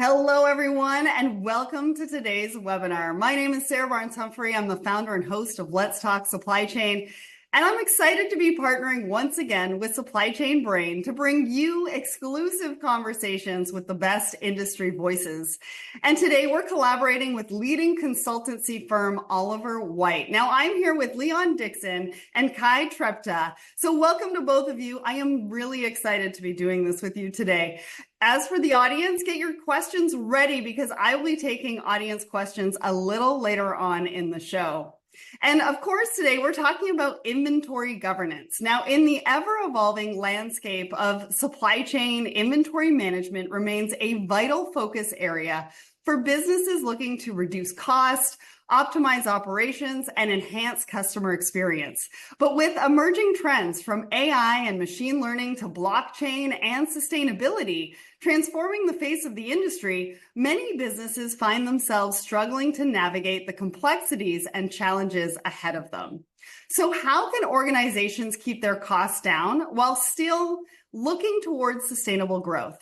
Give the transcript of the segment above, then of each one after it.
Hello, everyone, and welcome to today's webinar. My name is Sarah Barnes-Humphrey. I'm the founder and host of Let's Talk Supply Chain, and I'm excited to be partnering once again with Supply Chain Brain to bring you exclusive conversations with the best industry voices. And today we're collaborating with leading consultancy firm Oliver Wight. Now, I'm here with Leon Dixon and Kai Trepta. So welcome to both of you. I am really excited to be doing this with you today. As for the audience, get your questions ready because I will be taking audience questions a little later on in the show. And of course, today we're talking about inventory governance. Now, in the ever-evolving landscape of supply chain, inventory management remains a vital focus area for businesses looking to reduce cost, optimize operations, and enhance customer experience. But with emerging trends from AI and machine learning to blockchain and sustainability transforming the face of the industry, many businesses find themselves struggling to navigate the complexities and challenges ahead of them. So how can organizations keep their costs down while still looking towards sustainable growth?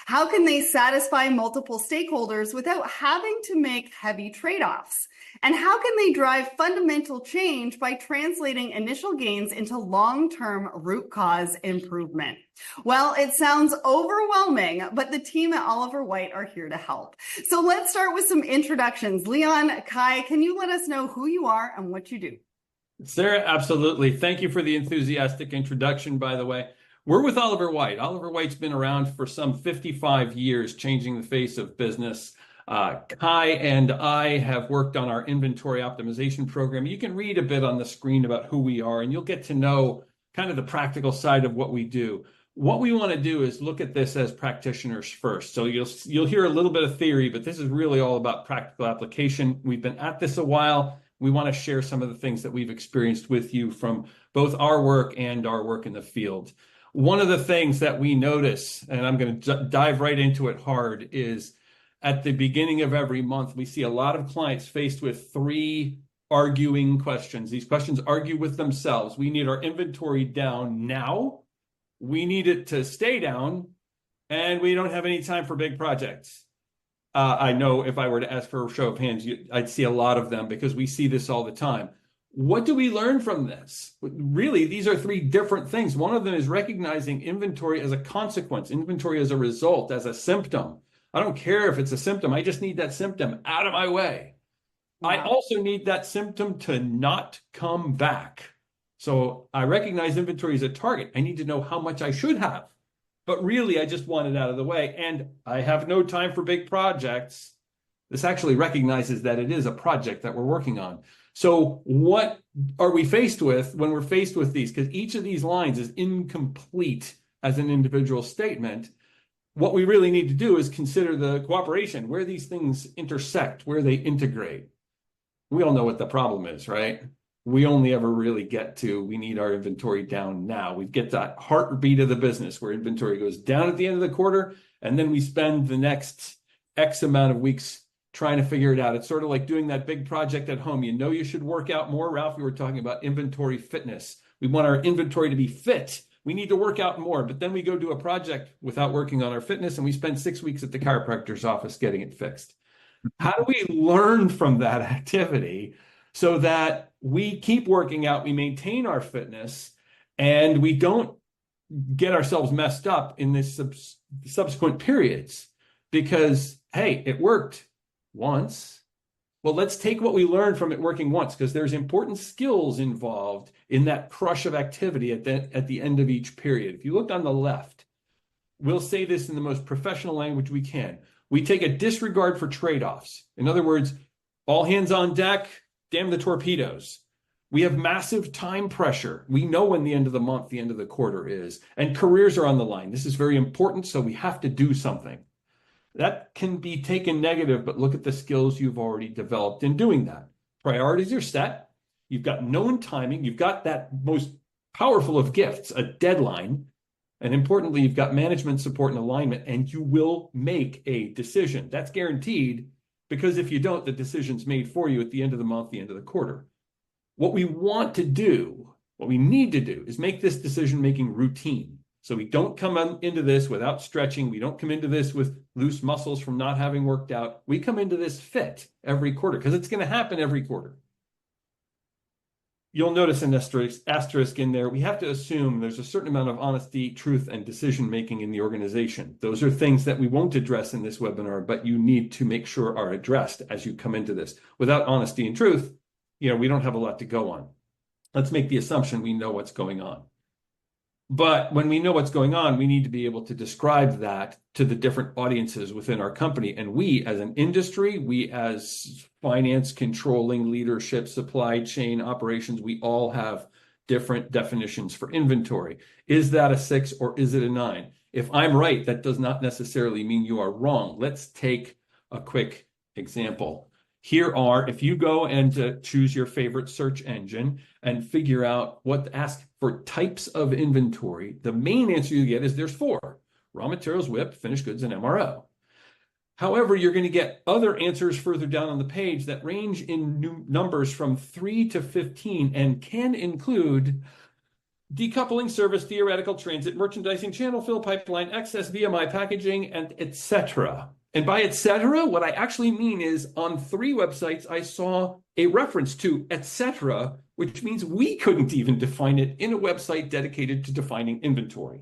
How can they satisfy multiple stakeholders without having to make heavy trade-offs? And how can they drive fundamental change by translating initial gains into long-term root cause improvement? Well, it sounds overwhelming, but the team at Oliver Wight are here to help. So let's start with some introductions. Leon, Kai, can you let us know who you are and what you do? Sarah, absolutely. Thank you for the enthusiastic introduction, by the way. We're with Oliver Wight. Oliver Wight's been around for some 55 years, changing the face of business. Kai and I have worked on our inventory optimization program. You can read a bit on the screen about who we are, and you'll get to know kind of the practical side of what we do. What we want to do is look at this as practitioners first. So you'll hear a little bit of theory, but this is really all about practical application. We've been at this a while. We want to share some of the things that we've experienced with you from both our work and our work in the field. One of the things that we notice, and I'm going to dive right into it hard, is at the beginning of every month, we see a lot of clients faced with three arguing questions. These questions argue with themselves. We need our inventory down now. We need it to stay down. And we don't have any time for big projects. I know if I were to ask for a show of hands, I'd see a lot of them because we see this all the time. What do we learn from this? Really, these are three different things. One of them is recognizing inventory as a consequence, inventory as a result, as a symptom. I don't care if it's a symptom. I just need that symptom out of my way. Wow. I also need that symptom to not come back. So I recognize inventory as a target. I need to know how much I should have. But really, I just want it out of the way. And I have no time for big projects. This actually recognizes that it is a project that we're working on. So what are we faced with when we're faced with these? Because each of these lines is incomplete as an individual statement. What we really need to do is consider the cooperation, where these things intersect, where they integrate. We all know what the problem is, right? We only ever really get to, we need our inventory down now. We get that heartbeat of the business where inventory goes down at the end of the quarter, and then we spend the next X amount of weeks trying to figure it out. It's sort of like doing that big project at home. You know you should work out more. Ralph, we were talking about inventory fitness. We want our inventory to be fit. We need to work out more, but then we go do a project without working on our fitness, and we spend 6 weeks at the chiropractor's office getting it fixed. How do we learn from that activity so that we keep working out, we maintain our fitness, and we don't get ourselves messed up in this subsequent periods? Because, hey, it worked once. Well, let's take what we learned from it working once, because there's important skills involved in that crush of activity at the end of each period. If you look on the left, we'll say this in the most professional language we can. We take a disregard for trade-offs. In other words, all hands on deck, damn the torpedoes. We have massive time pressure. We know when the end of the month, the end of the quarter is, and careers are on the line. This is very important, so we have to do something. That can be taken negative, but look at the skills you've already developed in doing that. Priorities are set. You've got known timing. You've got that most powerful of gifts, a deadline. And importantly, you've got management support and alignment, and you will make a decision. That's guaranteed, because if you don't, the decision's made for you at the end of the month, the end of the quarter. What we want to do, what we need to do, is make this decision-making routine. So we don't come into this without stretching. We don't come into this with loose muscles from not having worked out. We come into this fit every quarter because it's going to happen every quarter. You'll notice an asterisk in there. We have to assume there's a certain amount of honesty, truth, and decision-making in the organization. Those are things that we won't address in this webinar, but you need to make sure are addressed as you come into this. Without honesty and truth, we don't have a lot to go on. Let's make the assumption we know what's going on. But when we know what's going on, we need to be able to describe that to the different audiences within our company. And we as an industry, we as finance, controlling, leadership, supply chain, operations, we all have different definitions for inventory. Is that a 6 or is it a 9? If I'm right, that does not necessarily mean you are wrong. Let's take a quick example. Here are, if you go and choose your favorite search engine and figure out ask for types of inventory, the main answer you get is there's 4: raw materials, WIP, finished goods, and MRO. However, you're going to get other answers further down on the page that range in numbers from 3 to 15 and can include decoupling, service, theoretical, transit, merchandising, channel fill, pipeline, excess, VMI, packaging, and etc. And by etc., what I actually mean is on 3 websites, I saw a reference to etc., which means we couldn't even define it in a website dedicated to defining inventory.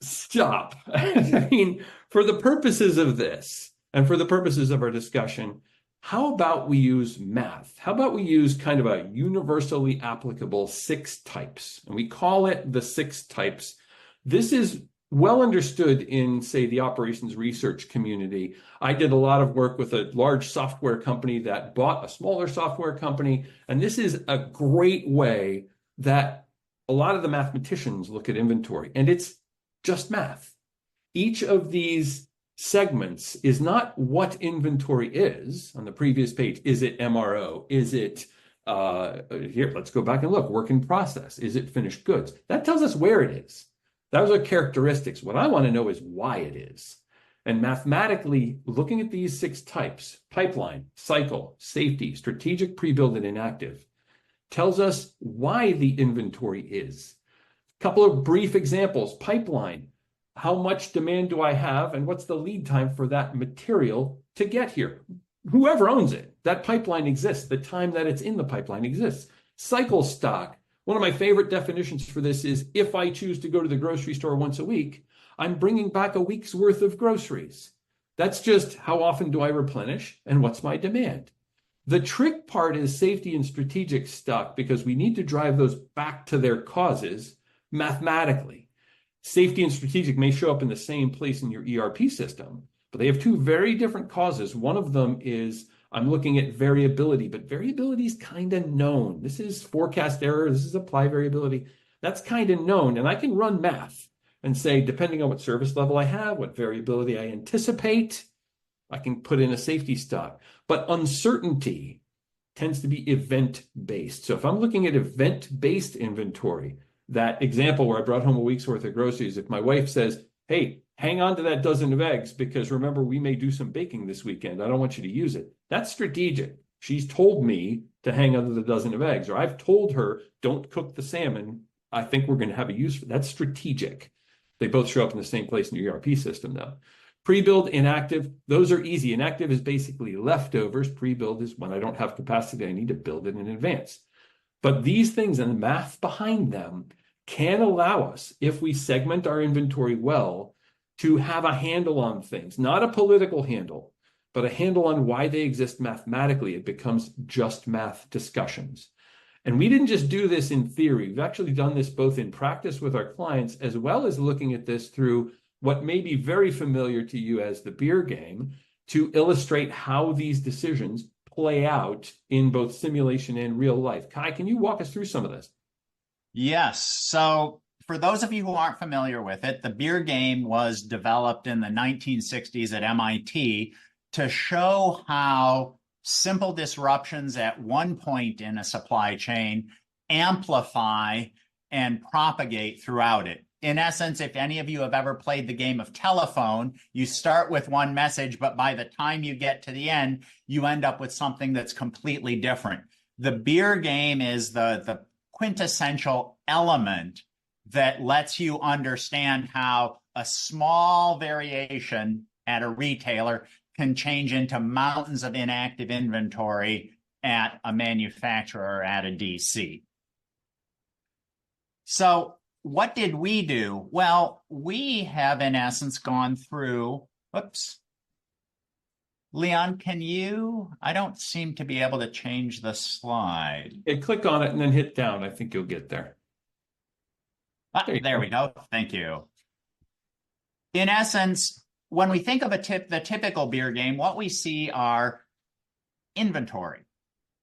Stop. I mean, for the purposes of this and for the purposes of our discussion, how about we use math? How about we use kind of a universally applicable 6 types? And we call it the 6 types. This is well understood in, say, the operations research community. I did a lot of work with a large software company that bought a smaller software company. And this is a great way that a lot of the mathematicians look at inventory. And it's just math. Each of these segments is not what inventory is on the previous page. Is it MRO? Is it, here, let's go back and look, work in process. Is it finished goods? That tells us where it is. Those are characteristics. What I want to know is why it is. And mathematically, looking at these 6 types, pipeline, cycle, safety, strategic, pre-build, and inactive, tells us why the inventory is. A couple of brief examples. Pipeline. How much demand do I have, and what's the lead time for that material to get here? Whoever owns it, that pipeline exists. The time that it's in the pipeline exists. Cycle stock. One of my favorite definitions for this is if I choose to go to the grocery store once a week, I'm bringing back a week's worth of groceries. That's just how often do I replenish and what's my demand. The trick part is safety and strategic stock because we need to drive those back to their causes mathematically. Safety and strategic may show up in the same place in your ERP system, but they have 2 very different causes. One of them is I'm looking at variability, but variability is kind of known. This is forecast error. This is apply variability. That's kind of known. And I can run math and say, depending on what service level I have, what variability I anticipate, I can put in a safety stock. But uncertainty tends to be event-based. So if I'm looking at event-based inventory, that example where I brought home a week's worth of groceries, if my wife says, hey, hang on to that dozen of eggs because remember, we may do some baking this weekend. I don't want you to use it. That's strategic. She's told me to hang on to the dozen of eggs, or I've told her, don't cook the salmon. I think we're going to have a use for that. That's strategic. They both show up in the same place in your ERP system, though. Pre-build, inactive, those are easy. Inactive is basically leftovers. Pre-build is when I don't have capacity. I need to build it in advance. But these things and the math behind them can allow us, if we segment our inventory well, to have a handle on things, not a political handle, but a handle on why they exist mathematically. It becomes just math discussions. And we didn't just do this in theory. We've actually done this both in practice with our clients, as well as looking at this through what may be very familiar to you as the beer game, to illustrate how these decisions play out in both simulation and real life. Kai, can you walk us through some of this? Yes. So for those of you who aren't familiar with it, the beer game was developed in the 1960s at MIT to show how simple disruptions at one point in a supply chain amplify and propagate throughout it. In essence, if any of you have ever played the game of telephone, you start with one message, but by the time you get to the end, you end up with something that's completely different. The beer game is the quintessential element that lets you understand how a small variation at a retailer can change into mountains of inactive inventory at a manufacturer or at a DC. So what did we do? Well, we have in essence gone through, whoops. Leon, can you, I don't seem to be able to change the slide. Yeah, click on it and then hit down. I think you'll get there. There we go. Thank you. In essence, when we think of the typical beer game, what we see are inventory.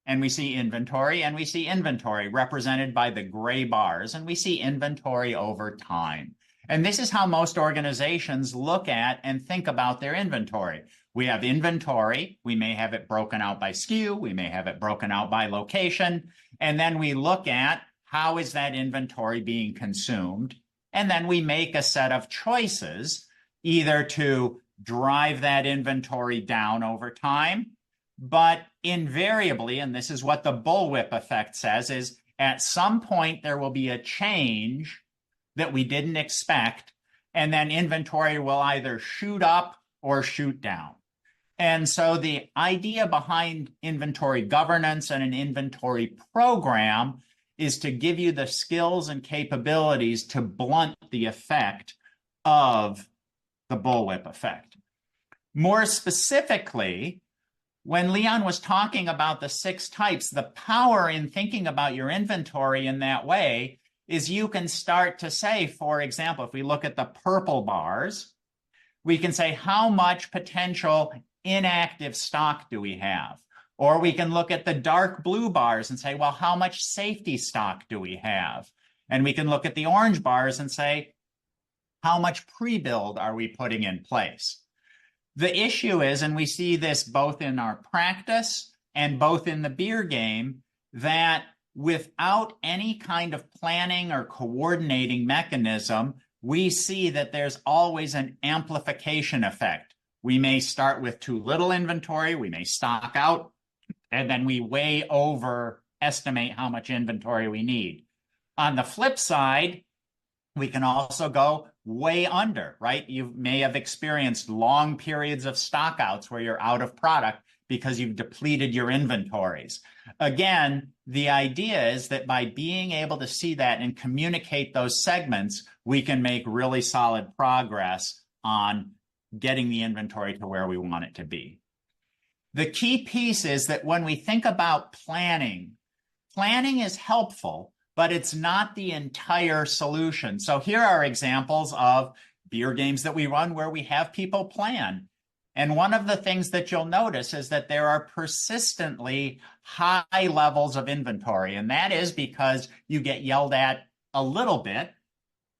And we see inventory, and we see inventory represented by the gray bars, and we see inventory over time. And this is how most organizations look at and think about their inventory. We have inventory. We may have it broken out by SKU. We may have it broken out by location. And then we look at how is that inventory being consumed? And then we make a set of choices, either to drive that inventory down over time, but invariably, and this is what the bullwhip effect says, is at some point there will be a change that we didn't expect, and then inventory will either shoot up or shoot down. And so the idea behind inventory governance and an inventory program is to give you the skills and capabilities to blunt the effect of the bullwhip effect. More specifically, when Leon was talking about the 6 types, the power in thinking about your inventory in that way is you can start to say, for example, if we look at the purple bars, we can say how much potential inactive stock do we have? Or we can look at the dark blue bars and say, well, how much safety stock do we have? And we can look at the orange bars and say, how much pre-build are we putting in place? The issue is, and we see this both in our practice and both in the beer game, that without any kind of planning or coordinating mechanism, we see that there's always an amplification effect. We may start with too little inventory, we may stock out, and then we way overestimate how much inventory we need. On the flip side, we can also go way under, right? You may have experienced long periods of stockouts where you're out of product because you've depleted your inventories. Again, the idea is that by being able to see that and communicate those segments, we can make really solid progress on getting the inventory to where we want it to be. The key piece is that when we think about planning, planning is helpful, but it's not the entire solution. So here are examples of beer games that we run where we have people plan. And one of the things that you'll notice is that there are persistently high levels of inventory. And that is because you get yelled at a little bit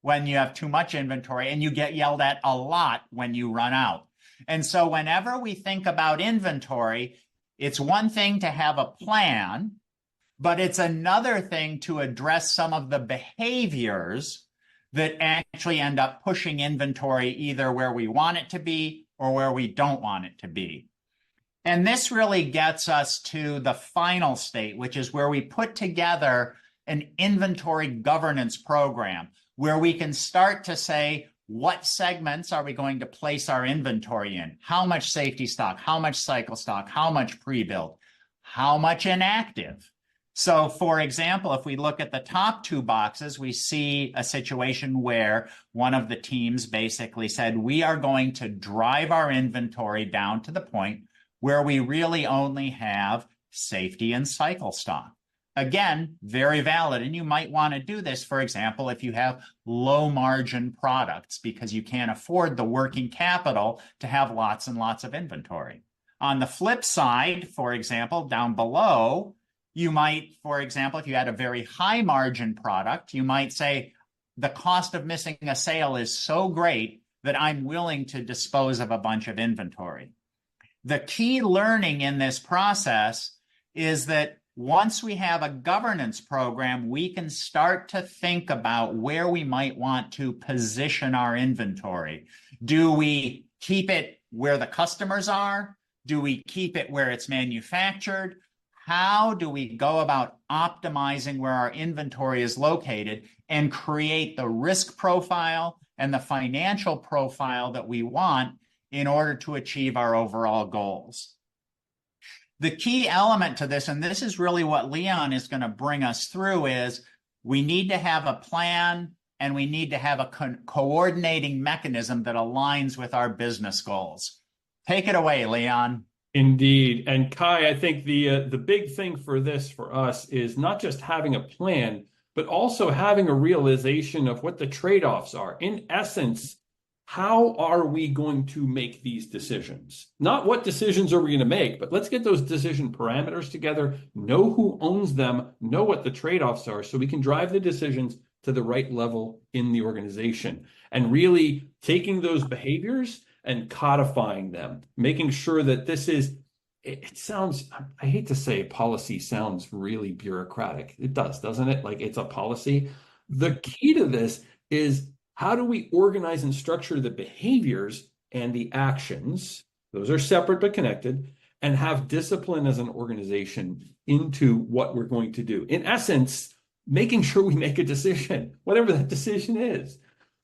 when you have too much inventory, and you get yelled at a lot when you run out. And so whenever we think about inventory, it's one thing to have a plan, but it's another thing to address some of the behaviors that actually end up pushing inventory either where we want it to be or where we don't want it to be. And this really gets us to the final state, which is where we put together an inventory governance program where we can start to say, what segments are we going to place our inventory in? How much safety stock? How much cycle stock? How much pre-build? How much inactive? So for example, if we look at the top 2 boxes, we see a situation where one of the teams basically said, we are going to drive our inventory down to the point where we really only have safety and cycle stock. Again, very valid. And you might want to do this, for example, if you have low margin products because you can't afford the working capital to have lots and lots of inventory. On the flip side, for example, down below, you might, for example, if you had a very high margin product, you might say, the cost of missing a sale is so great that I'm willing to dispose of a bunch of inventory. The key learning in this process is that once we have a governance program, we can start to think about where we might want to position our inventory. Do we keep it where the customers are? Do we keep it where it's manufactured? how do we go about optimizing where our inventory is located and create the risk profile and the financial profile that we want in order to achieve our overall goals. The key element to this, and this is really what Leon is going to bring us through, is we need to have a plan and we need to have a coordinating mechanism that aligns with our business goals. Take it away, Leon. Indeed. And Kai, I think the big thing for this for us is not just having a plan, but also having a realization of what the trade-offs are. In essence, how are we going to make these decisions? Not what decisions are we going to make, but let's get those decision parameters together, know who owns them, know what the trade-offs are, so we can drive the decisions to the right level in the organization. And really taking those behaviors and codifying them, making sure that this is, it sounds, I hate to say policy sounds really bureaucratic. It does, doesn't it? Like it's a policy. The key to this is how do we organize and structure the behaviors and the actions? Those are separate but connected, and have discipline as an organization into what we're going to do. In essence, making sure we make a decision, whatever that decision is.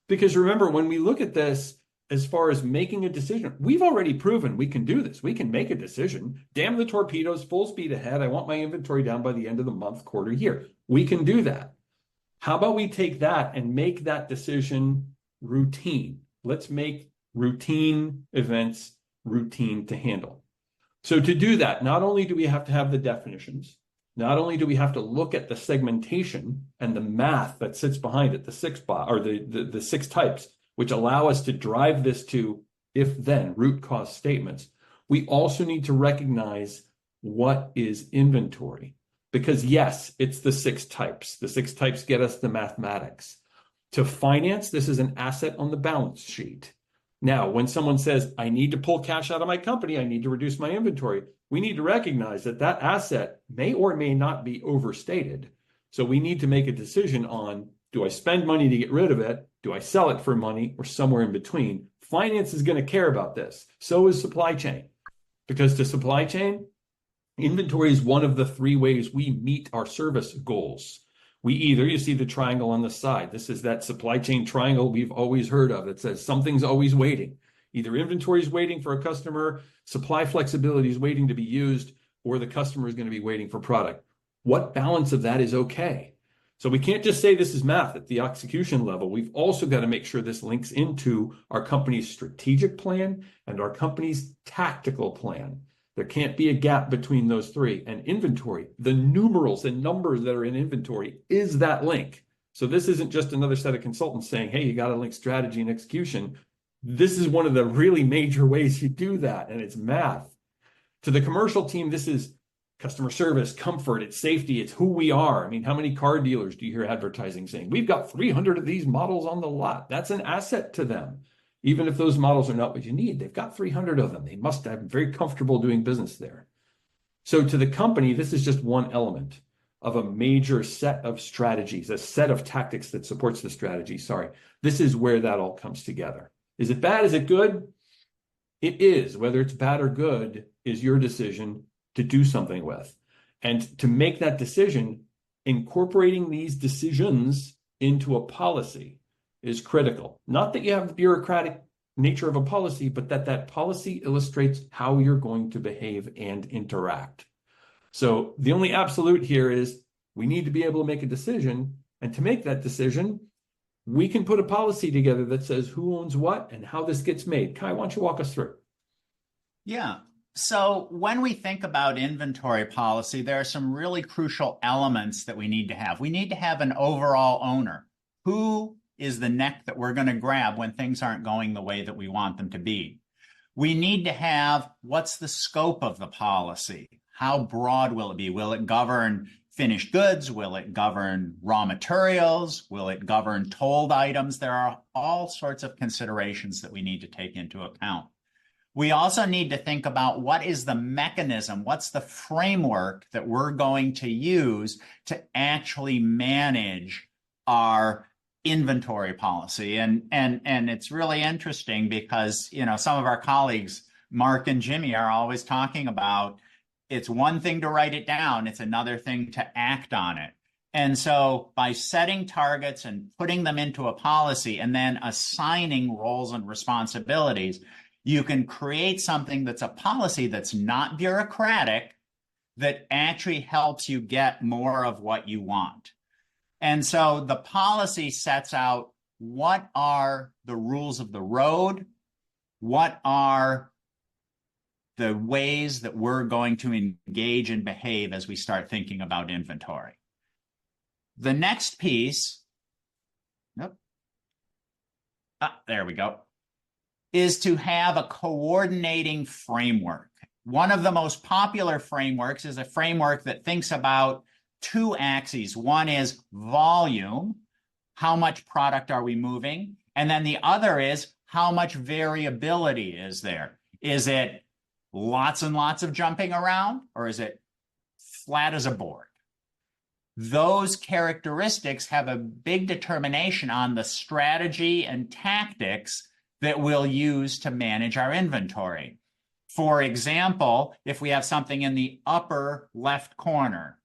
Because remember, when we look at this, as far as making a decision, we've already proven we can do this. We can make a decision. Damn the torpedoes, full speed ahead. I want my inventory down by the end of the month, quarter, year. We can do that. How about we take that and make that decision routine? Let's make routine events routine to handle. So to do that, not only do we have to have the definitions, not only do we have to look at the segmentation and the math that sits behind it, the six types, which allow us to drive this to if-then root cause statements, we also need to recognize what is inventory. Because yes, it's the six types. The six types get us the mathematics. To finance, this is an asset on the balance sheet. Now, when someone says, I need to pull cash out of my company, I need to reduce my inventory, we need to recognize that that asset may or may not be overstated. So we need to make a decision on, do I spend money to get rid of it? Do I sell it for money, or somewhere in between? Finance is going to care about this. So is supply chain. Because to supply chain, inventory is one of the three ways we meet our service goals. You see the triangle on the side. This is that supply chain triangle we've always heard of. It says something's always waiting. Either inventory is waiting for a customer, supply flexibility is waiting to be used, or the customer is going to be waiting for product. What balance of that is okay? So we can't just say this is math at the execution level. We've also got to make sure this links into our company's strategic plan and our company's tactical plan. There can't be a gap between those three. And inventory, the numerals and numbers that are in inventory is that link. So this isn't just another set of consultants saying, hey, you got to link strategy and execution. This is one of the really major ways you do that, and it's math. To the commercial team, this is customer service, comfort, it's safety, it's who we are. I mean, how many car dealers do you hear advertising saying, we've got 300 of these models on the lot? That's an asset to them. Even if those models are not what you need, they've got 300 of them. They must have very comfortable doing business there. So to the company, this is just one element of a major set of strategies, a set of tactics that supports the strategy. Sorry, this is where that all comes together. Is it bad? Is it good? It is. Whether it's bad or good is your decision to do something with. And to make that decision, incorporating these decisions into a policy is critical. Not that you have the bureaucratic nature of a policy, but that policy illustrates how you're going to behave and interact. So the only absolute here is we need to be able to make a decision. And to make that decision, we can put a policy together that says who owns what and how this gets made. Kai, why don't you walk us through? Yeah. So when we think about inventory policy, there are some really crucial elements that we need to have. We need to have an overall owner. Who is the neck that we're going to grab when things aren't going the way that we want them to be? We need to have, what's the scope of the policy? How broad will it be? Will it govern finished goods? Will it govern raw materials? Will it govern tolled items? There are all sorts of considerations that we need to take into account. We also need to think about what is the mechanism, what's the framework that we're going to use to actually manage our inventory policy. And it's really interesting because, some of our colleagues, Mark and Jimmy, are always talking about it's one thing to write it down, it's another thing to act on it. And so by setting targets and putting them into a policy and then assigning roles and responsibilities, you can create something that's a policy that's not bureaucratic, that actually helps you get more of what you want. And so the policy sets out what are the rules of the road, what are the ways that we're going to engage and behave as we start thinking about inventory. The next piece, there we go, is to have a coordinating framework. One of the most popular frameworks is a framework that thinks about two axes. One is volume, how much product are we moving? And then the other is how much variability is there? Is it lots and lots of jumping around, or is it flat as a board? Those characteristics have a big determination on the strategy and tactics that we'll use to manage our inventory. For example, if we have something in the upper left corner,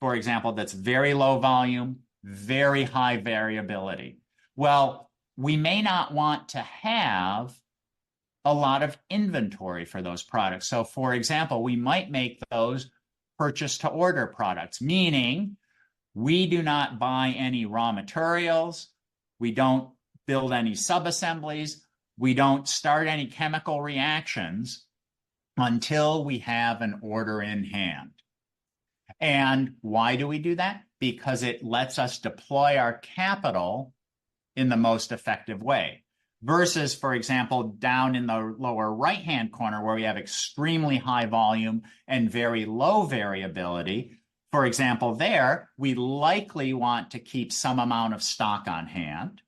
for example, that's very low volume, very high variability, well, we may not want to have a lot of inventory for those products. So for example, we might make those purchase to order products, meaning we do not buy any raw materials, we don't build any subassemblies, we don't start any chemical reactions until we have an order in hand. And why do we do that? Because it lets us deploy our capital in the most effective way. Versus, for example, down in the lower right-hand corner where we have extremely high volume and very low variability. For example, there, we likely want to keep some amount of stock on hand.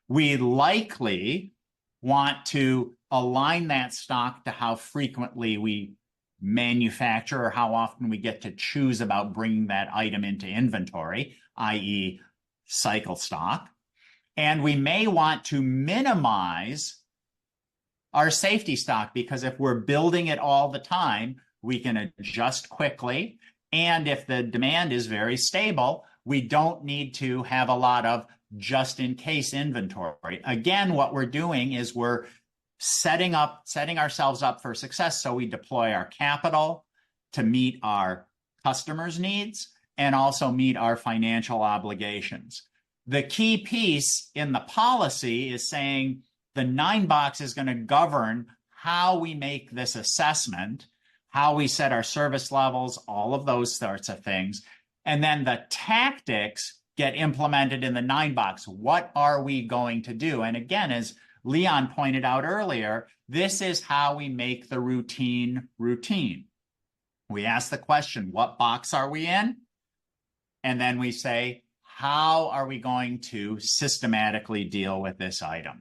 We likely want to align that stock to how frequently we manufacture or how often we get to choose about bringing that item into inventory, i.e. cycle stock. And we may want to minimize our safety stock because if we're building it all the time, we can adjust quickly. And if the demand is very stable, we don't need to have a lot of just in case inventory. Again, what we're doing is we're setting ourselves up for success. So we deploy our capital to meet our customers' needs and also meet our financial obligations. The key piece in the policy is saying the 9 box is going to govern how we make this assessment, how we set our service levels, all of those sorts of things. And then the tactics get implemented in the 9 box. What are we going to do? And again, as Leon pointed out earlier, this is how we make the routine routine. We ask the question, what box are we in? And then we say, how are we going to systematically deal with this item?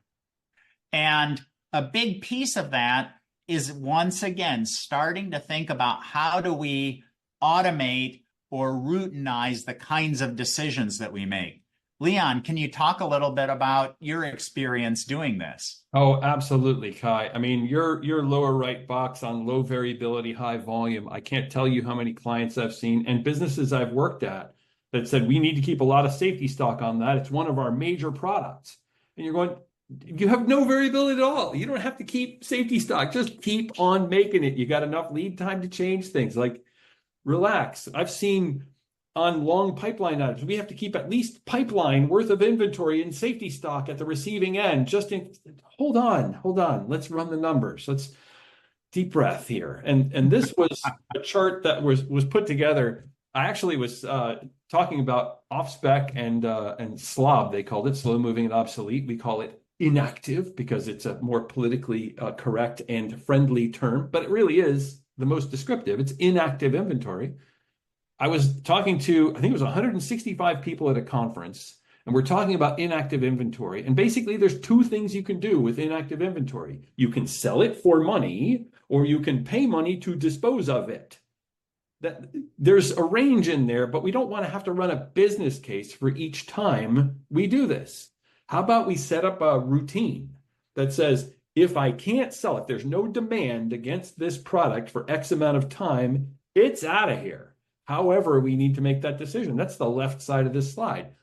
And a big piece of that is, once again, starting to think about how do we automate or routinize the kinds of decisions that we make. Leon, can you talk a little bit about your experience doing this? Oh, absolutely, Kai. I mean, your lower right box on low variability, high volume, I can't tell you how many clients I've seen and businesses I've worked at that said, we need to keep a lot of safety stock on that. It's one of our major products. And you're going, you have no variability at all. You don't have to keep safety stock. Just keep on making it. You got enough lead time to change things. Like, relax. I've seen on long pipeline items, we have to keep at least pipeline worth of inventory and safety stock at the receiving end. Hold on. Let's run the numbers. Let's deep breath here. And this was a chart that was put together. I actually was talking about off-spec and SLOB, they called it, slow moving and obsolete. We call it inactive because it's a more politically correct and friendly term, but it really is the most descriptive. It's inactive inventory. I was talking to, I think it was 165 people at a conference, and we're talking about inactive inventory. And basically, there's 2 things you can do with inactive inventory. You can sell it for money, or you can pay money to dispose of it. There's a range in there, but we don't want to have to run a business case for each time we do this. How about we set up a routine that says, If I can't sell it, there's no demand against this product for X amount of time, it's out of here. However, we need to make that decision. That's the left side of this slide.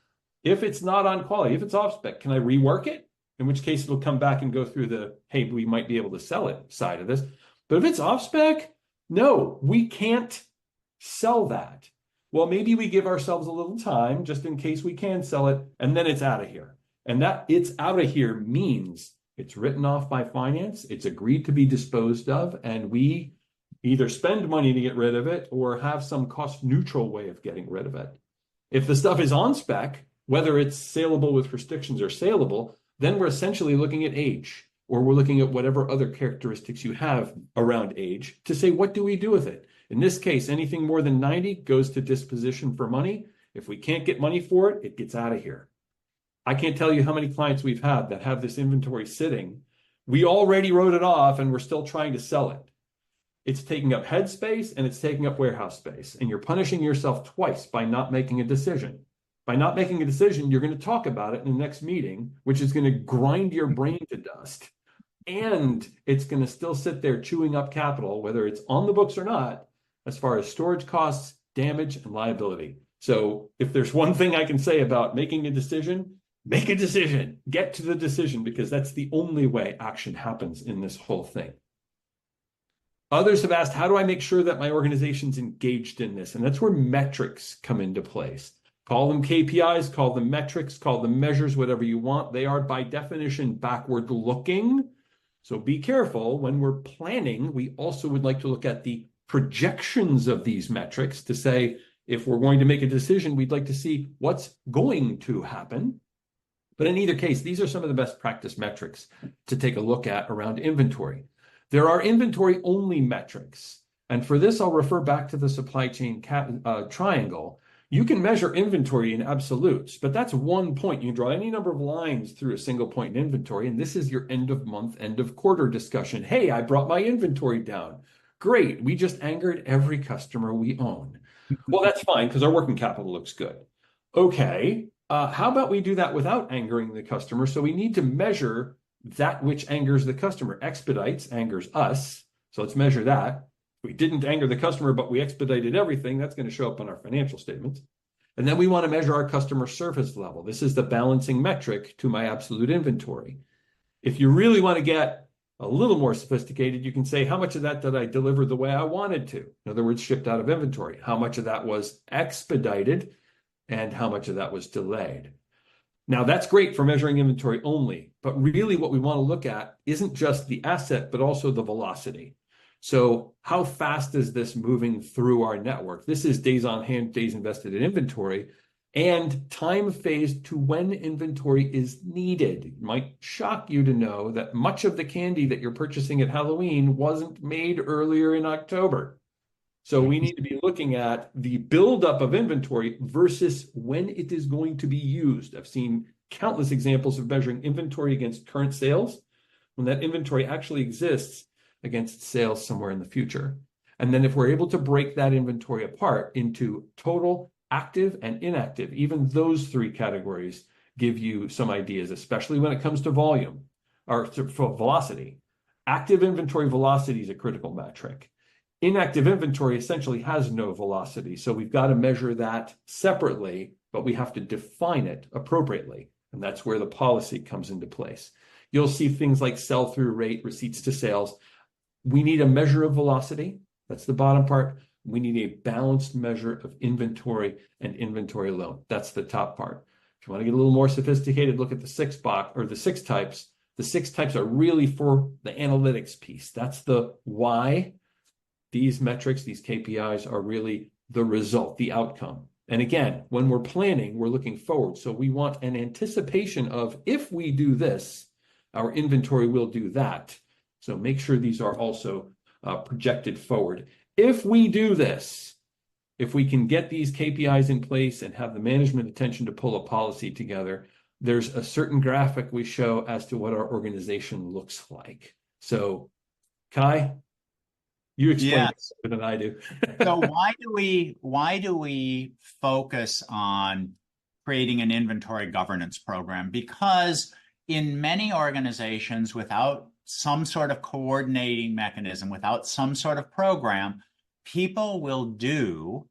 If it's not on quality, if it's off spec, can I rework it? In which case it'll come back and go through the, hey, we might be able to sell it side of this. But if it's off spec, no, we can't sell that. Well, maybe we give ourselves a little time just in case we can sell it, and then it's out of here. And that it's out of here means it's written off by finance, it's agreed to be disposed of, and we either spend money to get rid of it or have some cost neutral way of getting rid of it. If the stuff is on spec, whether it's saleable with restrictions or saleable, then we're essentially looking at age, or we're looking at whatever other characteristics you have around age to say, what do we do with it? In this case, anything more than 90 goes to disposition for money. If we can't get money for it, it gets out of here. I can't tell you how many clients we've had that have this inventory sitting. We already wrote it off and we're still trying to sell it. It's taking up head space and it's taking up warehouse space. And you're punishing yourself twice by not making a decision. By not making a decision, you're going to talk about it in the next meeting, which is going to grind your brain to dust. And it's going to still sit there chewing up capital, whether it's on the books or not, as far as storage costs, damage, and liability. So if there's one thing I can say about making a decision, make a decision. Get to the decision, because that's the only way action happens in this whole thing. Others have asked, how do I make sure that my organization's engaged in this? And that's where metrics come into place. Call them KPIs, call them metrics, call them measures, whatever you want. They are by definition backward looking. So be careful. When we're planning, we also would like to look at the projections of these metrics to say, if we're going to make a decision, we'd like to see what's going to happen. But in either case, these are some of the best practice metrics to take a look at around inventory. There are inventory-only metrics. And for this, I'll refer back to the supply chain triangle. You can measure inventory in absolutes, but that's one point. You can draw any number of lines through a single point in inventory, and this is your end of month, end of quarter discussion. Hey, I brought my inventory down. Great, we just angered every customer we own. Well, that's fine because our working capital looks good. Okay, how about we do that without angering the customer? So we need to measure that which angers the customer. Expedites angers us, so let's measure that. We didn't anger the customer, but we expedited everything. That's going to show up on our financial statements. And then we want to measure our customer service level. This is the balancing metric to my absolute inventory. If you really want to get a little more sophisticated, you can say, how much of that did I deliver the way I wanted to? In other words, shipped out of inventory. How much of that was expedited and how much of that was delayed? Now, that's great for measuring inventory only, but really what we want to look at isn't just the asset, but also the velocity. So how fast is this moving through our network? This is days on hand, days invested in inventory, and time phased to when inventory is needed. It might shock you to know that much of the candy that you're purchasing at Halloween wasn't made earlier in October. So we need to be looking at the buildup of inventory versus when it is going to be used. I've seen countless examples of measuring inventory against current sales when that inventory actually exists against sales somewhere in the future. And then if we're able to break that inventory apart into total, active, and inactive, even those three categories give you some ideas, especially when it comes to volume or to velocity. Active inventory velocity is a critical metric. Inactive inventory essentially has no velocity, so we've got to measure that separately, but we have to define it appropriately, and that's where the policy comes into place. You'll see things like sell-through rate, receipts to sales. We need a measure of velocity. That's the bottom part. We need a balanced measure of inventory and inventory alone. That's the top part. If you want to get a little more sophisticated, look at the six types. The 6 types are really for the analytics piece. That's the why. These metrics, these KPIs are really the result, the outcome. And again, when we're planning, we're looking forward. So we want an anticipation of if we do this, our inventory will do that. So make sure these are also projected forward. If we do this, if we can get these KPIs in place and have the management attention to pull a policy together, there's a certain graphic we show as to what our organization looks like. So Kai, you explain this better than I do. So why do we focus on creating an inventory governance program? Because in many organizations, without some sort of coordinating mechanism, without some sort of program, people will do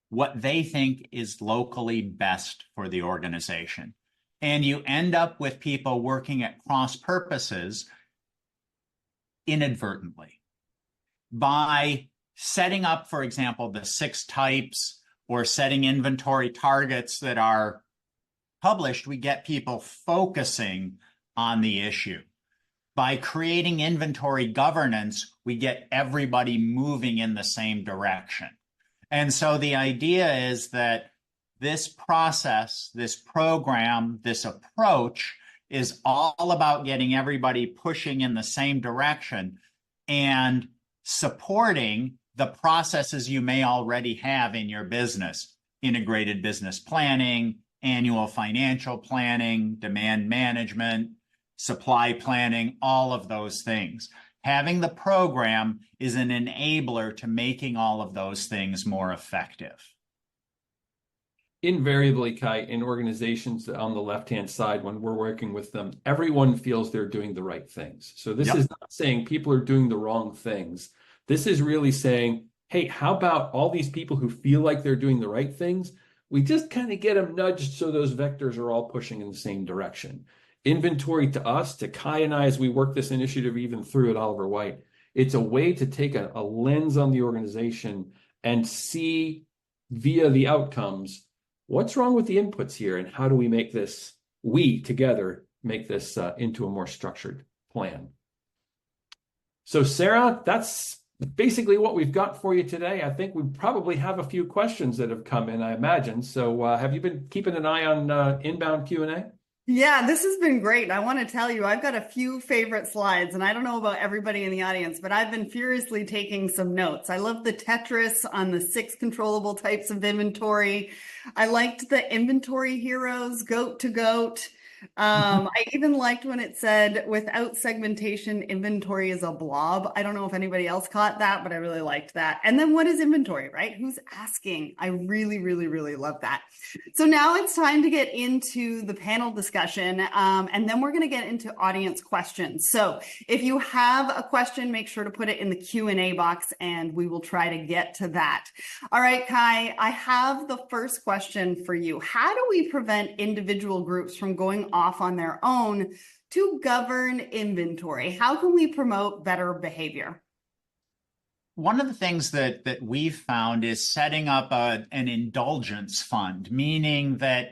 what they think is locally best for the organization. And you end up with people working at cross purposes inadvertently. By setting up, for example, the 6 types or setting inventory targets that are published, we get people focusing on the issue. By creating inventory governance, we get everybody moving in the same direction. And so the idea is that this process, this program, this approach is all about getting everybody pushing in the same direction and supporting the processes you may already have in your business: integrated business planning, annual financial planning, demand management, supply planning, all of those things. Having the program is an enabler to making all of those things more effective. Invariably, Kai, in organizations on the left-hand side, when we're working with them, everyone feels they're doing the right things. So this is not saying people are doing the wrong things. This is really saying, hey, how about all these people who feel like they're doing the right things? We just kind of get them nudged so those vectors are all pushing in the same direction. Inventory to us, to Kai and I, as we work this initiative even through at Oliver Wight, it's a way to take a lens on the organization and see via the outcomes, what's wrong with the inputs here and how do we make this, we together, make this into a more structured plan. So Sarah, that's basically what we've got for you today. I think we probably have a few questions that have come in, I imagine. So have you been keeping an eye on inbound Q&A? Yeah, this has been great. I want to tell you, I've got a few favorite slides, and I don't know about everybody in the audience, but I've been furiously taking some notes. I love the Tetris on the 6 controllable types of inventory. I liked the inventory heroes, goat to goat. I even liked when it said, without segmentation, inventory is a blob. I don't know if anybody else caught that, but I really liked that. And then what is inventory, right? Who's asking? I really, really, really love that. So now it's time to get into the panel discussion, and then we're going to get into audience questions. So if you have a question, make sure to put it in the Q&A box, and we will try to get to that. All right, Kai, I have the first question for you. How do we prevent individual groups from going off on their own to govern inventory? How can we promote better behavior? One of the things that we've found is setting up an indulgence fund, meaning that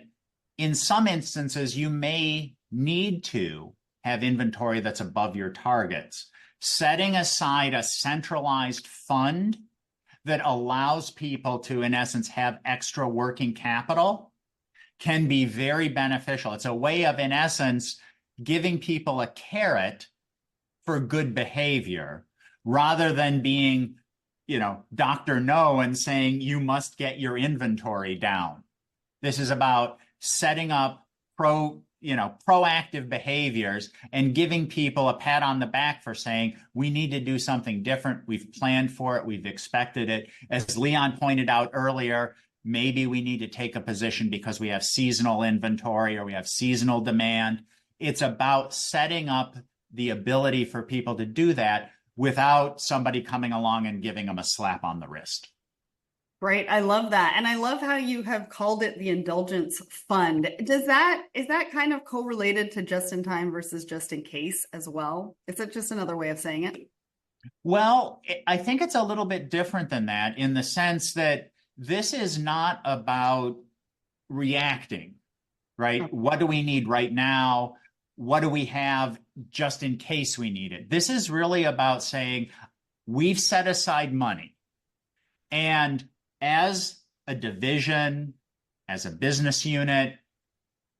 in some instances, you may need to have inventory that's above your targets. Setting aside a centralized fund that allows people to, in essence, have extra working capital can be very beneficial. It's a way of, in essence, giving people a carrot for good behavior rather than being, Dr. No and saying you must get your inventory down. This is about setting up proactive behaviors and giving people a pat on the back for saying, we need to do something different. We've planned for it. We've expected it. As Leon pointed out earlier, maybe we need to take a position because we have seasonal inventory or we have seasonal demand. It's about setting up the ability for people to do that without somebody coming along and giving them a slap on the wrist. Great. I love that. And I love how you have called it the indulgence fund. Is that kind of correlated to just in time versus just in case as well? Is it just another way of saying it? Well, I think it's a little bit different than that in the sense that this is not about reacting, right? Okay. What do we need right now? What do we have just in case we need it? This is really about saying we've set aside money. And as a division, as a business unit,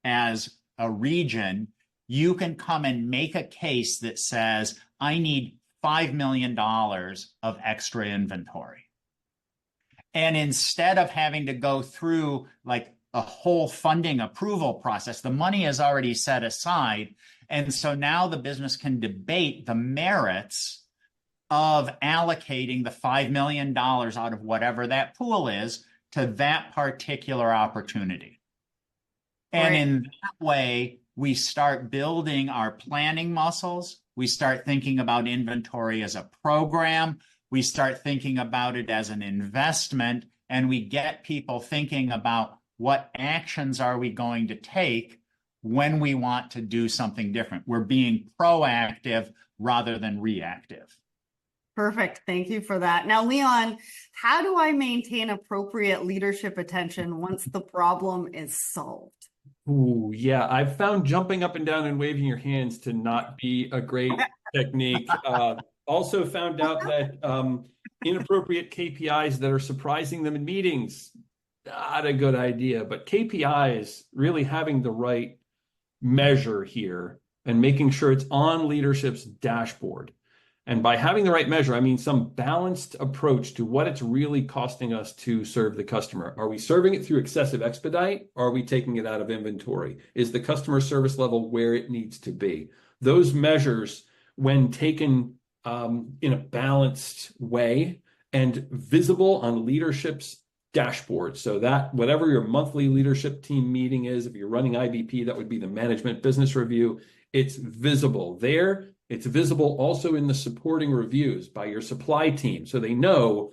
as a region, you can come and make a case that says, I need $5 million of extra inventory. And instead of having to go through like a whole funding approval process, the money is already set aside. And so now the business can debate the merits of allocating the $5 million out of whatever that pool is to that particular opportunity. And in that way, we start building our planning muscles. We start thinking about inventory as a program. We start thinking about it as an investment, and we get people thinking about what actions are we going to take when we want to do something different. We're being proactive rather than reactive. Perfect. Thank you for that. Now, Leon, how do I maintain appropriate leadership attention once the problem is solved? Ooh, yeah. I've found jumping up and down and waving your hands to not be a great technique. Also found out that inappropriate KPIs that are surprising them in meetings, not a good idea. But KPIs, really having the right measure here and making sure it's on leadership's dashboard. And by having the right measure, I mean some balanced approach to what it's really costing us to serve the customer. Are we serving it through excessive expedite? Or are we taking it out of inventory? Is the customer service level where it needs to be? Those measures, when taken in a balanced way and visible on leadership's dashboard, so that whatever your monthly leadership team meeting is, if you're running IBP, that would be the management business review, it's visible there. It's visible also in the supporting reviews by your supply team. So they know,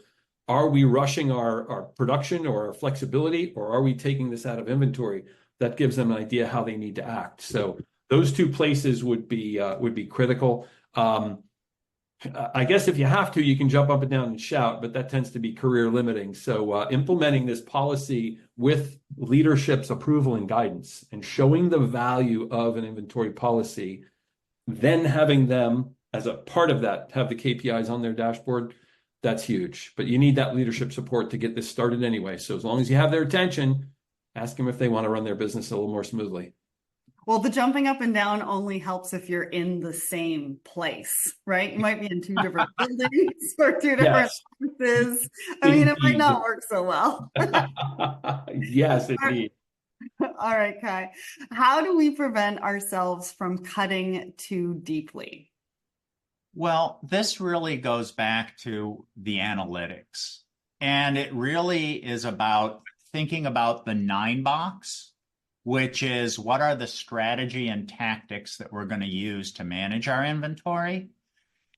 are we rushing our production or our flexibility, or are we taking this out of inventory? That gives them an idea how they need to act. So those two places would be critical. I guess if you have to, you can jump up and down and shout, but that tends to be career limiting. So implementing this policy with leadership's approval and guidance and showing the value of an inventory policy, then having them as a part of that have the KPIs on their dashboard, that's huge. But you need that leadership support to get this started anyway. So as long as you have their attention, ask them if they want to run their business a little more smoothly. Well, the jumping up and down only helps if you're in the same place, right? You might be in two different buildings or two different offices. I mean, it might not work so well. Yes, indeed. All right, Kai. How do we prevent ourselves from cutting too deeply? Well, this really goes back to the analytics. And it really is about thinking about the 9 box, which is what are the strategy and tactics that we're going to use to manage our inventory?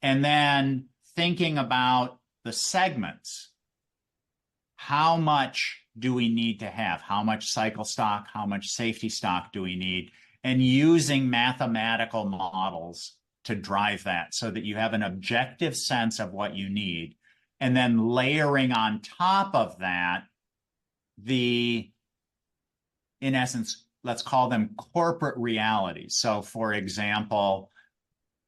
And then thinking about the segments. How much do we need to have? How much cycle stock? How much safety stock do we need? And using mathematical models to drive that so that you have an objective sense of what you need. And then layering on top of that, in essence, let's call them corporate realities. So for example,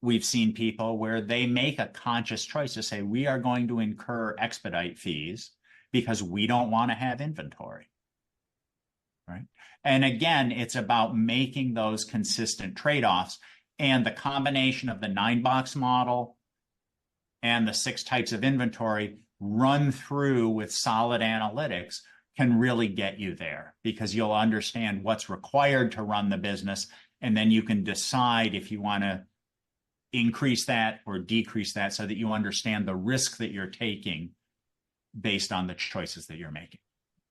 we've seen people where they make a conscious choice to say, we are going to incur expedite fees because we don't want to have inventory, right? And again, it's about making those consistent trade-offs, and the combination of the 9 box model and the 6 types of inventory run through with solid analytics can really get you there, because you'll understand what's required to run the business, and then you can decide if you want to increase that or decrease that so that you understand the risk that you're taking based on the choices that you're making.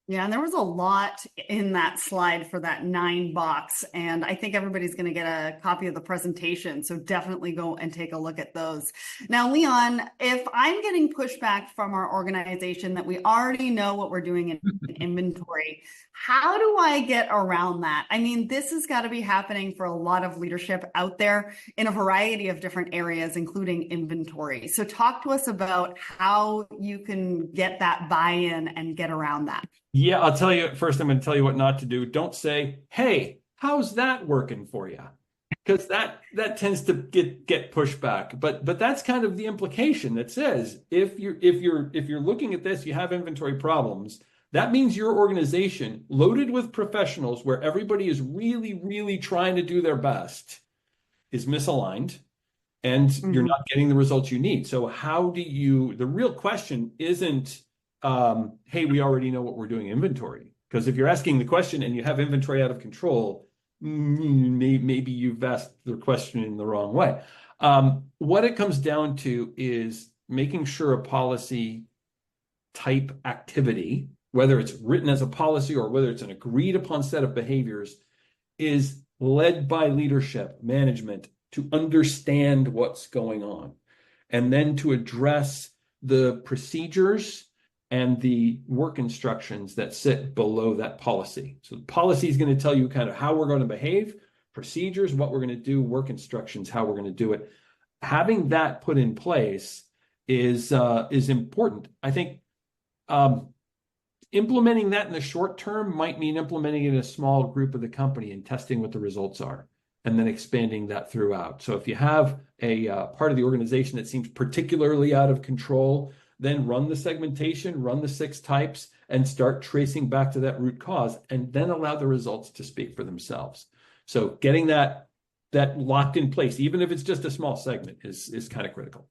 Yeah, and there was a lot in that slide for that 9 box, and I think everybody's going to get a copy of the presentation, so definitely go and take a look at those. Now, Leon, if I'm getting pushback from our organization that we already know what we're doing in inventory, how do I get around that? I mean, this has got to be happening for a lot of leadership out there in a variety of different areas, including inventory. So talk to us about how you can get that buy-in and get around that. Yeah, I'll tell you first, I'm going to tell you what not to do. Don't say, hey, how's that working for you? Because that tends to get pushback. But that's kind of the implication that says if you're looking at this, you have inventory problems. That means your organization, loaded with professionals where everybody is really, really trying to do their best, is misaligned, and you're not getting the results you need. So the real question isn't, hey, we already know what we're doing inventory. Because if you're asking the question and you have inventory out of control, maybe you've asked the question in the wrong way. What it comes down to is making sure a policy type activity, whether it's written as a policy or whether it's an agreed upon set of behaviors, is led by leadership, management, to understand what's going on, and then to address the procedures and the work instructions that sit below that policy. So the policy is going to tell you kind of how we're going to behave, procedures, what we're going to do, work instructions, how we're going to do it. Having that put in place is important. I think implementing that in the short term might mean implementing it in a small group of the company and testing what the results are, and then expanding that throughout. So if you have a part of the organization that seems particularly out of control, then run the segmentation, run the 6 types, and start tracing back to that root cause, and then allow the results to speak for themselves. So getting that locked in place, even if it's just a small segment, is kind of critical.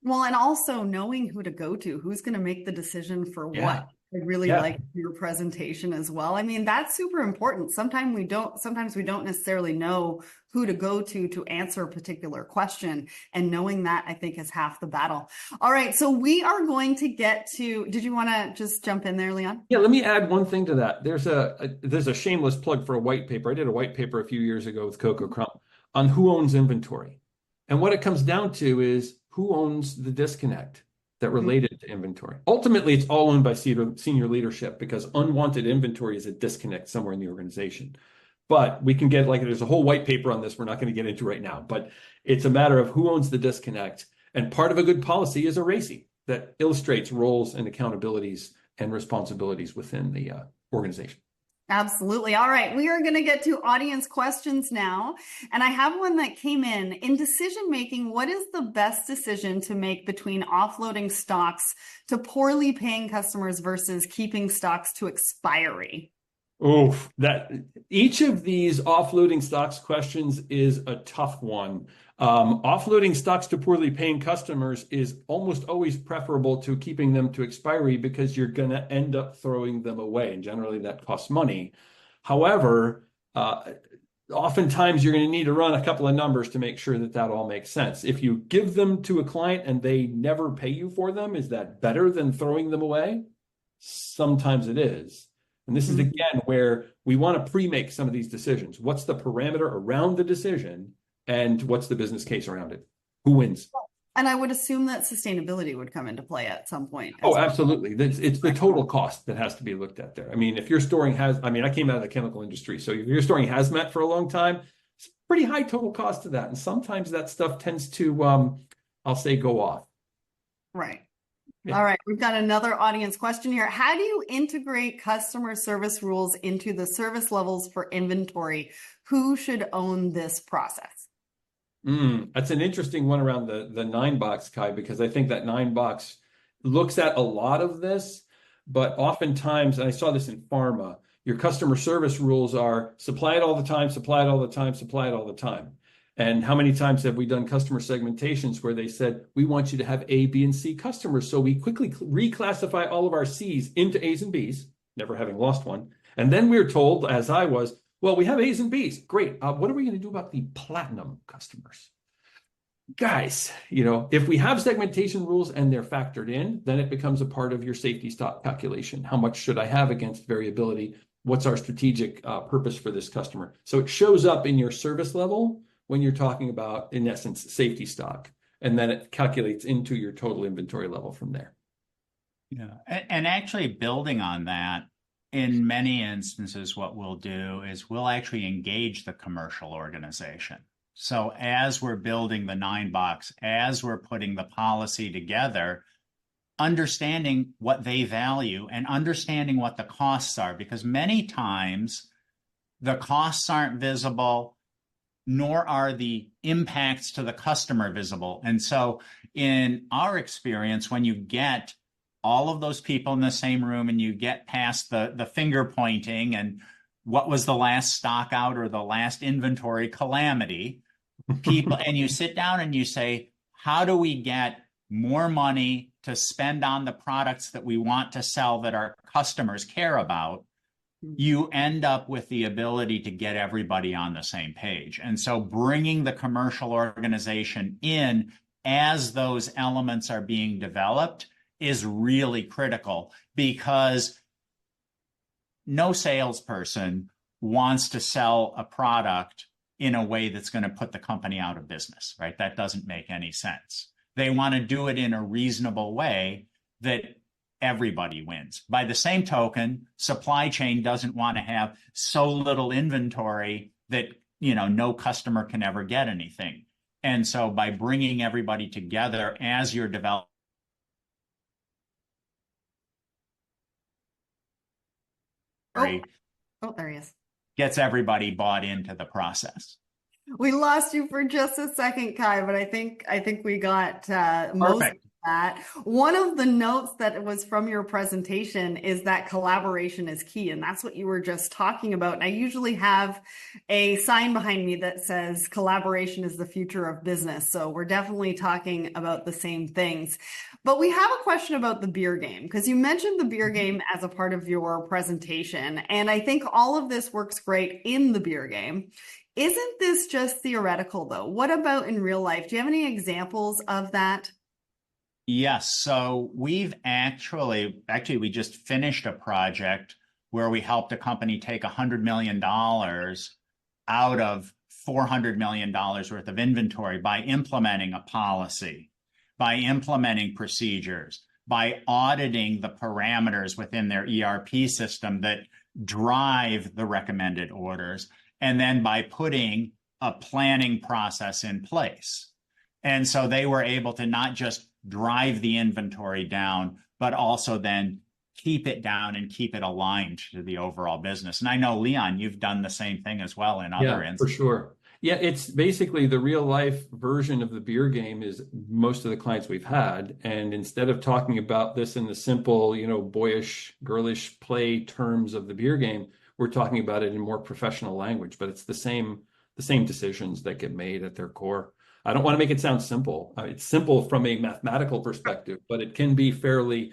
Well, and also knowing who to go to, who's going to make the decision for what. I really like your presentation as well. I mean, that's super important. Sometimes we don't necessarily know who to go to answer a particular question. And knowing that, I think, is half the battle. All right. So we are going to get to, did you want to just jump in there, Leon? Yeah, let me add one thing to that. There's a shameless plug for a white paper. I did a white paper a few years ago with Coco Crump on who owns inventory. And what it comes down to is who owns the disconnect that related to inventory. Ultimately, it's all owned by senior leadership, because unwanted inventory is a disconnect somewhere in the organization. But we can get, like, there's a whole white paper on this we're not going to get into right now, but it's a matter of who owns the disconnect. And part of a good policy is a RACI that illustrates roles and accountabilities and responsibilities within the organization. Absolutely. All right. We are going to get to audience questions now. And I have one that came in. In decision making, what is the best decision to make between offloading stocks to poorly paying customers versus keeping stocks to expiry? Oh, each of these offloading stocks questions is a tough one. Offloading stocks to poorly paying customers is almost always preferable to keeping them to expiry, because you're going to end up throwing them away, and generally that costs money. However, oftentimes you're going to need to run a couple of numbers to make sure that all makes sense. If you give them to a client and they never pay you for them, is that better than throwing them away? Sometimes it is. And this is, again, where we want to pre-make some of these decisions. What's the parameter around the decision, and what's the business case around it? Who wins? And I would assume that sustainability would come into play at some point. Oh, absolutely. It's the total cost that has to be looked at there. I mean, if you're storing I came out of the chemical industry. So if you're storing hazmat for a long time, it's pretty high total cost to that. And sometimes that stuff tends to, I'll say, go off. Right. Yeah. All right. We've got another audience question here. How do you integrate customer service rules into the service levels for inventory? Who should own this process? That's an interesting one around the 9 box, Kai, because I think that 9 box looks at a lot of this, but oftentimes, and I saw this in pharma, your customer service rules are supply it all the time, supply it all the time, supply it all the time. And how many times have we done customer segmentations where they said, we want you to have A, B, and C customers. So we quickly reclassify all of our C's into A's and B's, never having lost one. And then we're told, as I was, well, we have A's and B's. Great. What are we going to do about the platinum customers? Guys, if we have segmentation rules and they're factored in, then it becomes a part of your safety stock calculation. How much should I have against variability? What's our strategic purpose for this customer? So it shows up in your service level when you're talking about, in essence, safety stock, and then it calculates into your total inventory level from there. Yeah, and actually building on that, in many instances, what we'll do is we'll actually engage the commercial organization. So as we're building the 9 box, as we're putting the policy together, understanding what they value and understanding what the costs are, because many times the costs aren't visible, nor are the impacts to the customer visible. And so in our experience, when you get all of those people in the same room and you get past the finger pointing and what was the last stock out or the last inventory calamity, people, and you sit down and you say, how do we get more money to spend on the products that we want to sell that our customers care about? You end up with the ability to get everybody on the same page. And so bringing the commercial organization in as those elements are being developed is really critical, because no salesperson wants to sell a product in a way that's going to put the company out of business, right? That doesn't make any sense. They want to do it in a reasonable way that everybody wins. By the same token, supply chain doesn't want to have so little inventory that, no customer can ever get anything. And so by bringing everybody together as you're developing, there he is. Gets everybody bought into the process. We lost you for just a second, Kai, but I think we got most of that. One of the notes that was from your presentation is that collaboration is key, and that's what you were just talking about. And I usually have a sign behind me that says collaboration is the future of business. So we're definitely talking about the same things. But we have a question about the beer game, because you mentioned the beer game as a part of your presentation. And I think all of this works great in the beer game. Isn't this just theoretical, though? What about in real life? Do you have any examples of that? Yes. So we've actually, we just finished a project where we helped a company take $100 million out of $400 million worth of inventory by implementing a policy, by implementing procedures, by auditing the parameters within their ERP system that drive the recommended orders, and then by putting a planning process in place. And so they were able to not just drive the inventory down, but also then keep it down and keep it aligned to the overall business. And I know, Leon, you've done the same thing as well in other instances. For sure. Yeah, it's basically the real life version of the beer game is most of the clients we've had. And instead of talking about this in the simple, boyish, girlish play terms of the beer game, we're talking about it in more professional language, but it's the same decisions that get made at their core. I don't want to make it sound simple. It's simple from a mathematical perspective, but it can be fairly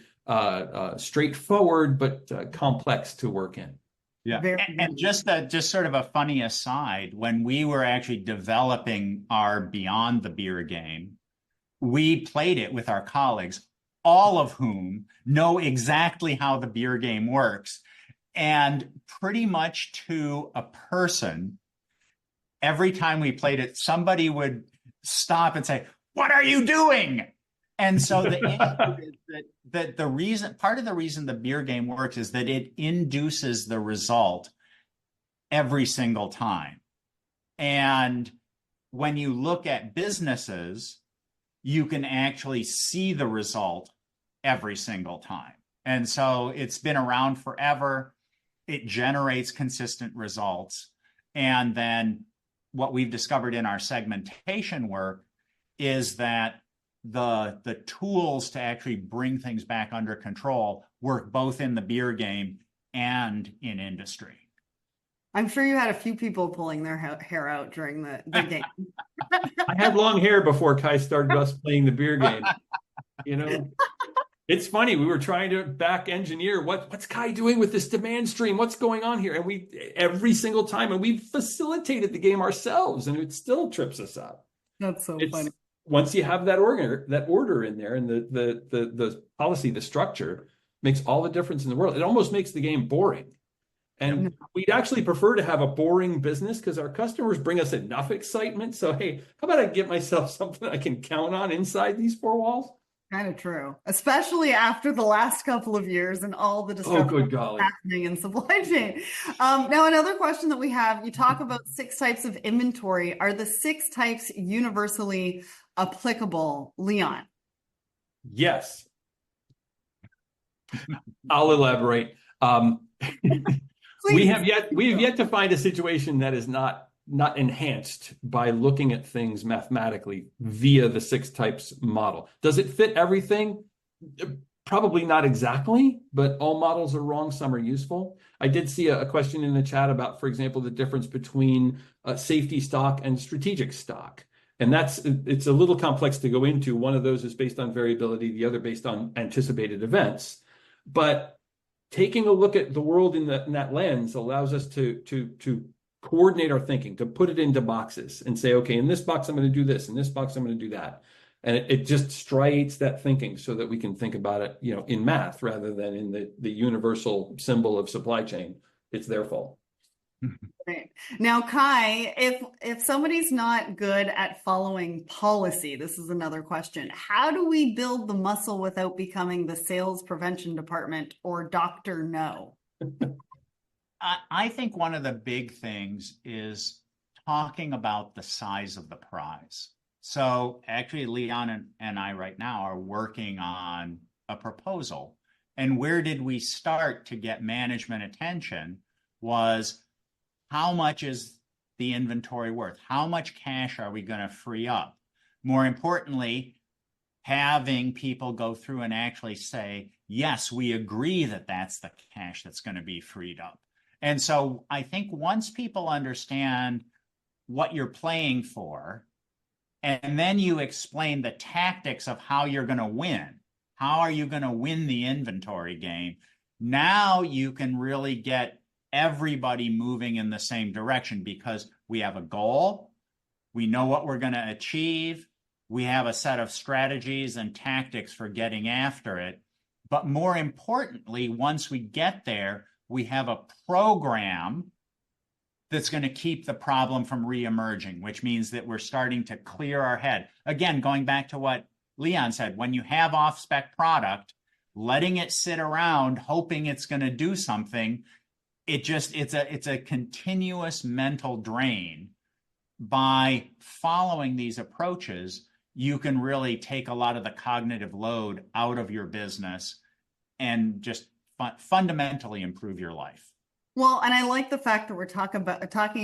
straightforward, but complex to work in. Yeah. And just sort of a funny aside, when we were actually developing our Beyond the Beer game, we played it with our colleagues, all of whom know exactly how the beer game works. And pretty much to a person, every time we played it, somebody would stop and say, "What are you doing?" And so the issue is that part of the reason the beer game works is that it induces the result every single time. And when you look at businesses, you can actually see the result every single time. And so it's been around forever. It generates consistent results. And then what we've discovered in our segmentation work is that the tools to actually bring things back under control work both in the beer game and in industry. I'm sure you had a few people pulling their hair out during the game. I had long hair before Kai started us playing the beer game. It's funny. We were trying to back engineer what's Kai doing with this demand stream? What's going on here? And every single time, and we facilitated the game ourselves, and it still trips us up. That's so funny. Once you have that order in there, and the policy, the structure makes all the difference in the world. It almost makes the game boring. And we'd actually prefer to have a boring business because our customers bring us enough excitement. So, hey, how about I get myself something I can count on inside these four walls? Kind of true, especially after the last couple of years and all the disruption happening in supply chain. Now, another question that we have, you talk about 6 types of inventory. Are the 6 types universally applicable, Leon? Yes. I'll elaborate. We have yet to find a situation that is not enhanced by looking at things mathematically via the 6 types model. Does it fit everything? Probably not exactly, but all models are wrong. Some are useful. I did see a question in the chat about, for example, the difference between safety stock and strategic stock. And it's a little complex to go into. One of those is based on variability, the other based on anticipated events. But taking a look at the world in that lens allows us to coordinate our thinking, to put it into boxes and say, okay, in this box, I'm going to do this. In this box, I'm going to do that. And it just striates that thinking so that we can think about it, in math rather than in the universal symbol of supply chain. It's their fault. Right. Now, Kai, if somebody's not good at following policy, this is another question. How do we build the muscle without becoming the sales prevention department or Dr. No? I think one of the big things is talking about the size of the prize. So actually, Leon and I right now are working on a proposal. And where did we start to get management attention was how much is the inventory worth? How much cash are we going to free up? More importantly, having people go through and actually say, yes, we agree that that's the cash that's going to be freed up. And so I think once people understand what you're playing for, and then you explain the tactics of how you're going to win, how are you going to win the inventory game? Now you can really get everybody moving in the same direction because we have a goal, we know what we're going to achieve, we have a set of strategies and tactics for getting after it. But more importantly, once we get there, we have a program that's going to keep the problem from reemerging, which means that we're starting to clear our head. Again, going back to what Leon said, when you have off-spec product, letting it sit around, hoping it's going to do something, it's a continuous mental drain. By following these approaches, you can really take a lot of the cognitive load out of your business and just fundamentally improve your life. Well, and I like the fact that we're talking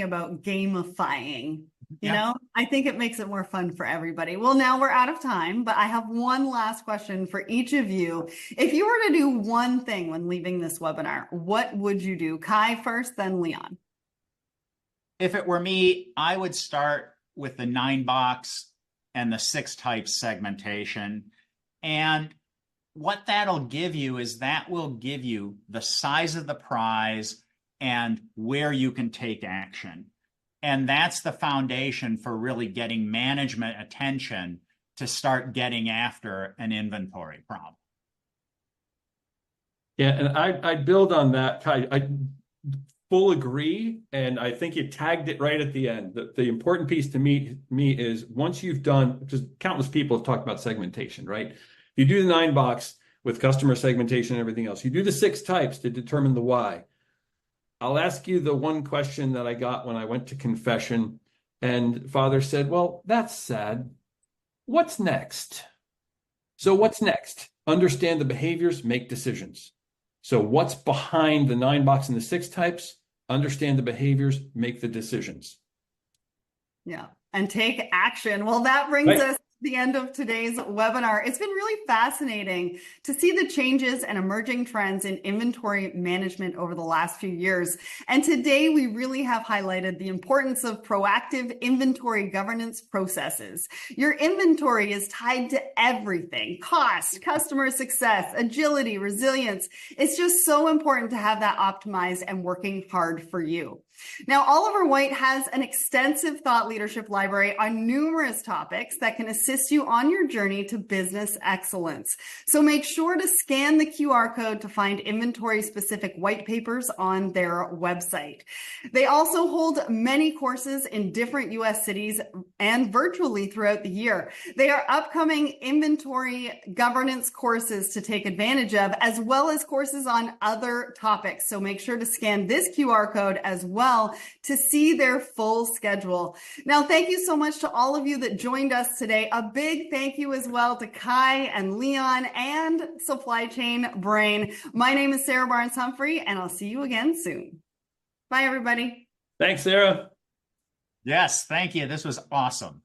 about gamifying. You know, I think it makes it more fun for everybody. Well, now we're out of time, but I have one last question for each of you. If you were to do one thing when leaving this webinar, what would you do? Kai first, then Leon. If it were me, I would start with the 9-box and the 6 types segmentation. And what that'll give you is that will give you the size of the prize and where you can take action. And that's the foundation for really getting management attention to start getting after an inventory problem. Yeah, and I'd build on that, Kai. I full agree, and I think you tagged it right at the end. The important piece to me is once you've done, because countless people have talked about segmentation, right? You do the 9-box with customer segmentation and everything else. You do the 6 types to determine the why. I'll ask you the one question that I got when I went to confession, and Father said, well, that's sad. What's next? So what's next? Understand the behaviors, make decisions. So what's behind the 9-box and the 6 types? Understand the behaviors, make the decisions. Yeah, and take action. Well, that brings us to the end of today's webinar. It's been really fascinating to see the changes and emerging trends in inventory management over the last few years. And today we really have highlighted the importance of proactive inventory governance processes. Your inventory is tied to everything: cost, customer success, agility, resilience. It's just so important to have that optimized and working hard for you. Now, Oliver Wight has an extensive thought leadership library on numerous topics that can assist you on your journey to business excellence. So make sure to scan the QR code to find inventory-specific white papers on their website. They also hold many courses in different U.S. cities and virtually throughout the year. They are upcoming inventory governance courses to take advantage of, as well as courses on other topics. So make sure to scan this QR code as well to see their full schedule. Now, thank you so much to all of you that joined us today. A big thank you as well to Kai and Leon and Supply Chain Brain. My name is Sarah Barnes-Humphrey, and I'll see you again soon. Bye, everybody. Thanks, Sarah. Yes, thank you. This was awesome.